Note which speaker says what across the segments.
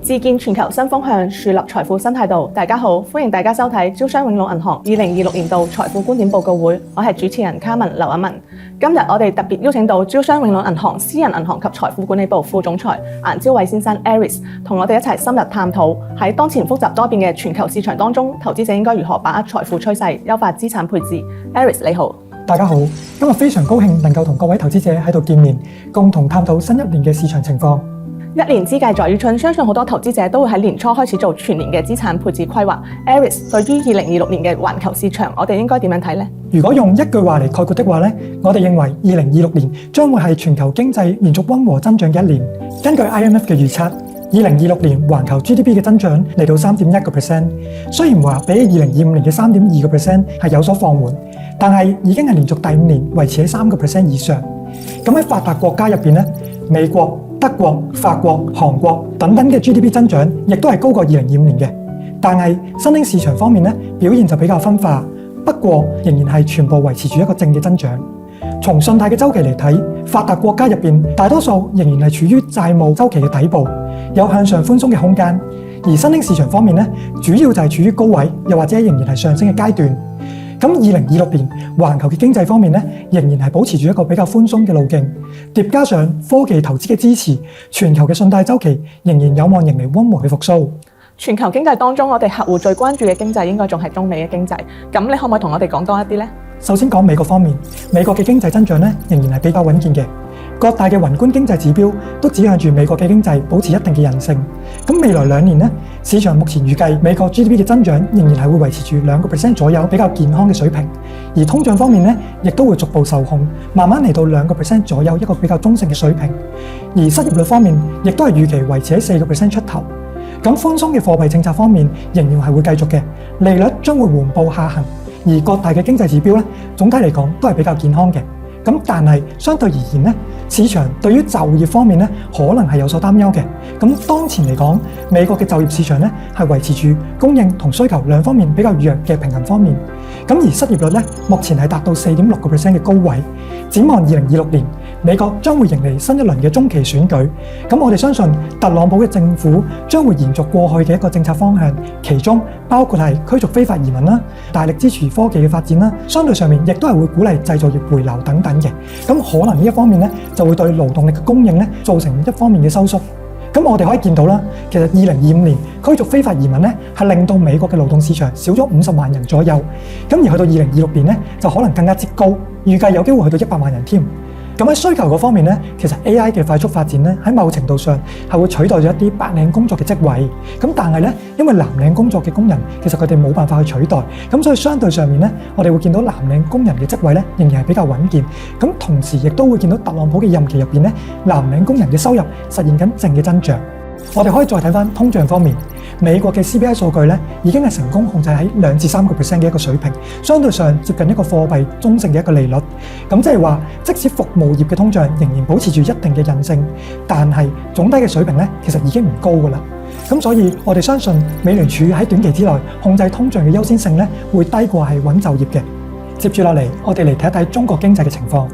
Speaker 1: 自建全球新風向，樹立財富新態度。大家好，歡迎大家收睇招商永隆銀行2026年度財富觀點報告會。我係主持人卡文劉阿文。今日我哋特別邀請到招商永隆銀行私人銀行及財富管理部副總裁顏朝偉先生 Aris， 同我哋一齊深入探討喺當前複雜多變嘅全球市場當中，投資者應該如何把握財富趨勢，優化資產配置。Aris 你好。
Speaker 2: 大家好，今日非常高興能夠同各位投資者喺度見面，共同探討新一年嘅市場情況。
Speaker 1: 一年之計在於春，相信好多投資者都會喺年初開始做全年嘅資產配置規劃。Aris 對於2026年嘅環球市場，我哋應該點樣睇呢？
Speaker 2: 如果用一句話嚟概括的話呢，我哋認為2026年將會係全球經濟延續溫和增長嘅一年。根據 IMF 嘅預測，2026年環球 GDP 嘅增長嚟到 3.1%， 雖然話比起2025年嘅 3.2% 係有所放緩，但係已經係連續第5年維持喺3% 以上。咁喺發達國家入邊呢，美國、德國、法國、韓國等等嘅 GDP 增長亦都係高過2025年嘅，但係新興市場方面呢，表現就比較分化，不過仍然係全部維持住一個正嘅增長。從信貸嘅周期嚟睇，發達國家入邊大多數仍然係處於債務周期嘅底部，有向上寬鬆嘅空間，而新興市場方面呢，主要就係處於高位，又或者仍然係上升嘅階段。咁2026年環球嘅經濟方面呢，仍然係保持住一個比較寬鬆嘅路徑，疊加上科技投資嘅支持，全球嘅信貸周期仍然有望迎嚟溫和嘅復甦。
Speaker 1: 全球經濟當中，我哋客戶最關注嘅經濟應該仲係中美嘅經濟，咁你可唔可以同我哋講多一啲呢？
Speaker 2: 首先講美國方面，美國嘅經濟增長呢，仍然係比較穩健嘅，各大嘅宏觀經濟指標都指向住美國嘅經濟保持一定嘅韌性。咁未來2年呢，市場目前預計美國 GDP 嘅增長仍然係會維持住2% 左右比較健康嘅水平，而通脹方面呢，亦都會逐步受控，慢慢嚟到2% 左右一個比較中性嘅水平。而失業率方面亦都係預期維持喺4% 出頭。咁寬鬆嘅貨幣政策方面仍然係會繼續嘅，利率將會緩步下行，而各大嘅經濟指標呢，總體嚟講都係比較健康嘅。咁但係相對而言呢，市場對於就業方面呢，可能係有所擔憂嘅。咁當前嚟講，美國嘅就業市場呢，係維持住供應同需求兩方面比較弱嘅平衡方面。咁而失業率呢，目前係達到4.6% 嘅高位。展望2026年，美國將會迎嚟新一輪嘅中期選舉。咁我哋相信特朗普嘅政府將會延續過去嘅一個政策方向，其中包括係驅逐非法移民啦，大力支持科技嘅發展啦，相對上面亦都係會鼓勵製造業回流等等嘅。咁可能呢一方面呢，就會對勞動力嘅供應呢，造成一方面嘅收縮。咁我哋可以見到啦，其實2025年驅逐非法移民呢，係令到美國嘅勞動市場少咗50萬人左右。咁而去到2026年呢，就可能更加之高，預計有機會去到100萬人添。咁喺需求嗰方面呢，其實 AI 嘅快速發展呢，喺某程度上係會取代咗一啲白領工作嘅職位。咁但係呢，因為藍領工作嘅工人其實佢哋冇辦法去取代，咁所以相對上面呢，我哋會見到藍領工人嘅職位呢，仍然係比較穩健。咁同時亦都會見到特朗普嘅任期入邊呢，藍領工人嘅收入實現緊正嘅增長。我哋可以再睇翻通脹方面，美國嘅 CPI 數據呢，已經係成功控制喺2至3%嘅一個水平，相對上接近一個貨幣中性嘅一個利率。咁即係話，即使服務業嘅通脹仍然保持住一定嘅韌性，但係總體嘅水平呢，其實已經唔高㗎啦。咁所以我哋相信美聯儲喺短期之內控制通脹嘅優先性呢，會低過係穩就業嘅。接住落嚟，我哋嚟睇一睇中國經濟嘅情況。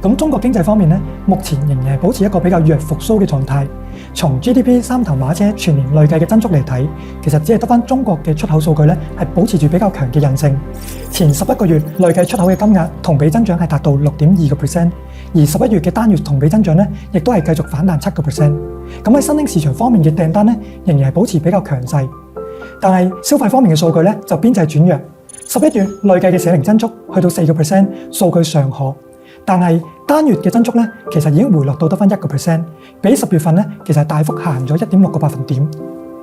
Speaker 2: 咁中國經濟方面呢，目前仍然係保持一個比較弱復甦嘅狀態。從 GDP 三頭馬車全年累計嘅增速嚟睇，其實只係得返中國嘅出口數據呢，係保持住比較強嘅韌性。前11個月累計出口嘅金額同比增長係達到6.2%，而11月嘅單月同比增長呢，亦都係繼續反彈7%。咁喺新興市場方面嘅訂單呢，仍然係保持比較強勢，但係消費方面嘅數據呢，就邊際轉弱。11月累計嘅社零增速去到4%，數據尚可。但係單月嘅增速呢，其實已經回落到得返1%，比10月份呢，其實大幅下行咗1.6個百分點。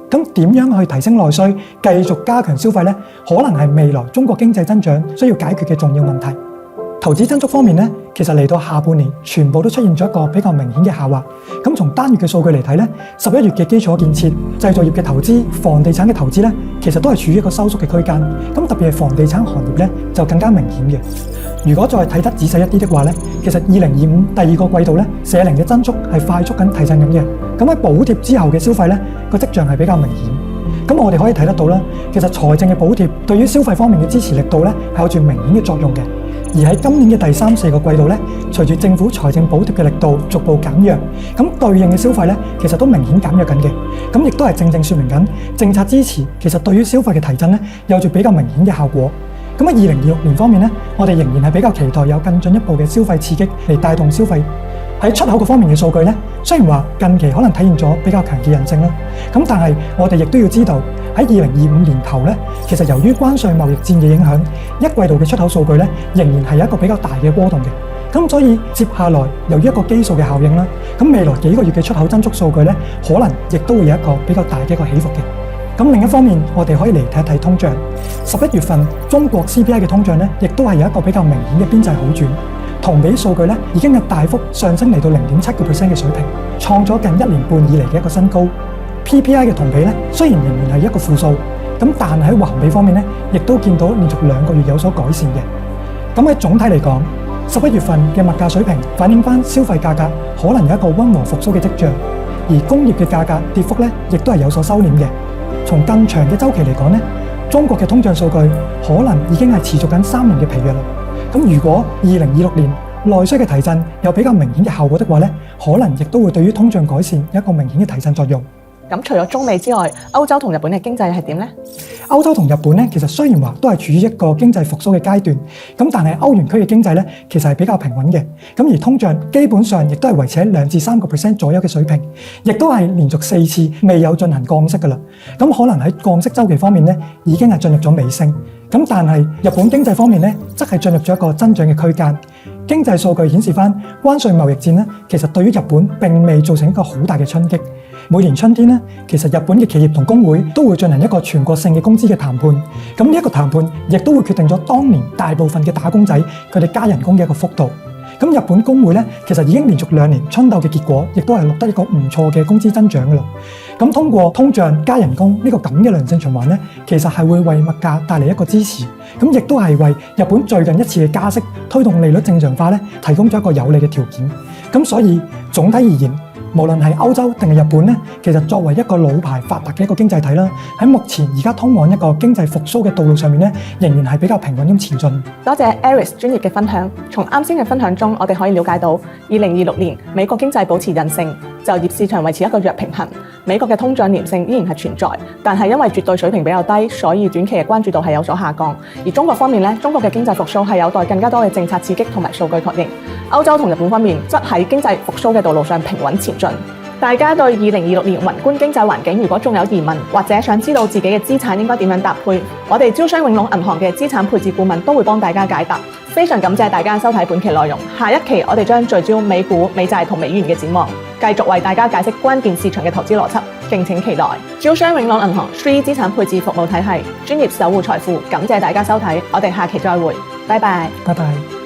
Speaker 2: 咁點樣去提升內需，繼續加強消費呢？可能係未來中國經濟增長需要解決嘅重要問題。投資增速方面呢，其實嚟到下半年全部都出現咗一個比較明顯嘅下滑。咁從單月嘅數據嚟睇呢，11月嘅基礎建設、製造業嘅投資、房地產嘅投資呢，其實都係處於一個收縮嘅區間。咁特別係房地產行業呢，就更加明顯嘅。如果再睇得仔細一啲的話呢，其實2025第2個季度呢，社零嘅增速係快速緊提振緊嘅。咁喺補貼之後嘅消費呢，個跡象係比較明顯。咁我哋可以睇得到啦，其實財政嘅補貼對於消費方面嘅支持力度呢，係有住明顯嘅作用嘅。而喺今年嘅第3、4個季度咧，隨住政府財政補貼嘅力度逐步減弱，咁對應嘅消費咧，其實都明顯減弱緊嘅。咁亦都係正説明緊政策支持其實對於消費嘅提振咧，有住比較明顯嘅效果。咁喺2026年方面咧，我哋仍然係比較期待有更進一步嘅消費刺激嚟帶動消費。喺出口嗰方面嘅數據咧，雖然話近期可能體現咗比較強嘅韌性啦，咁但係我哋亦都要知道喺2025年頭咧，其實由於關稅貿易戰嘅影響，一季度嘅出口數據咧仍然係有一個比較大嘅波動嘅。咁所以接下來由於一個基數嘅效應啦，咁未來幾個月嘅出口增速數據咧，可能亦都會有一個比較大嘅一個起伏嘅。咁另一方面，我哋可以嚟睇一睇通脹。11月份中國 CPI 嘅通脹咧，亦都係有一個比較明顯嘅邊際好轉。同比數據咧已經係大幅上升嚟到0.7% 嘅水平，創咗近1年半以嚟嘅一個新高。PPI 嘅同比咧雖然仍然係一個負數，咁但喺環比方面咧，亦都見到連續2個月有所改善嘅。咁喺總體嚟講，11月份嘅物價水平反映翻消費價格可能有一個溫和復甦嘅跡象，而工業嘅價格跌幅咧亦都係有所收斂嘅。從更長嘅週期嚟講咧，中國嘅通脹數據可能已經係持續緊3年嘅疲弱啦。咁如果2026年內需嘅提振有比較明顯嘅效果的話咧，可能亦都會對於通脹改善有一個明顯嘅提振作用。
Speaker 1: 咁除咗中美之外，歐洲同日本嘅經濟係點呢？
Speaker 2: 歐洲同日本咧，其實雖然話都係處於一個經濟復甦嘅階段，咁但係歐元區嘅經濟咧，其實係比較平穩嘅。咁而通脹基本上亦都係維持喺2至3% 左右嘅水平，亦都係連續4次未有進行降息㗎啦。咁可能喺降息週期方面咧，已經係進入咗尾聲。咁但係日本經濟方面咧，則係進入咗一個增長嘅區間。經濟數據顯示翻，關稅貿易戰咧，其實對於日本並未造成一個好大嘅衝擊。每年春天咧，其實日本嘅企業同工會都會進行一個全國性嘅工資嘅談判。咁呢一個談判亦都會決定咗當年大部分嘅打工仔佢哋加人工嘅一個幅度。咁日本工會咧，其實已經連續2年春鬥嘅結果，亦都係錄得一個唔錯嘅工資增長㗎啦。咁通過通脹加人工呢個咁嘅良性循環咧，其實係會為物價帶嚟一個支持。咁亦都係為日本最近一次嘅加息推動利率正常化咧，提供咗一個有利嘅條件。咁所以總體而言，無論係歐洲定係日本咧，其實作為一個老牌發達嘅一個經濟體啦，喺目前而家通往一個經濟復甦嘅道路上面咧，仍然係比較平穩咁前進。
Speaker 1: 多謝 Aris 專業嘅分享。從啱先嘅分享中，我哋可以了解到，2026年美國經濟保持韌性，就業市場維持一個弱平衡，美國嘅通脹黏性依然係存在，但係因為絕對水平比較低，所以短期嘅關注度係有所下降。而中國方面咧，中國嘅經濟復甦係有待更加多嘅政策刺激同埋數據確認。歐洲同日本方面則喺經濟復甦嘅道路上平穩前進。大家對2026年宏觀經濟環境如果仲有疑問，或者想知道自己嘅資產應該點樣搭配，我哋招商永隆銀行嘅資產配置顧問都會幫大家解答。非常感謝大家收睇本期內容，下一期我哋將聚焦美股、美債同美元嘅展望，繼續為大家解釋關鍵市場嘅投資邏輯，敬請期待。招商永隆銀行 3 資產配置服務體系，專業守護財富，感謝大家收睇，我哋下期再會，拜拜。
Speaker 2: 拜拜。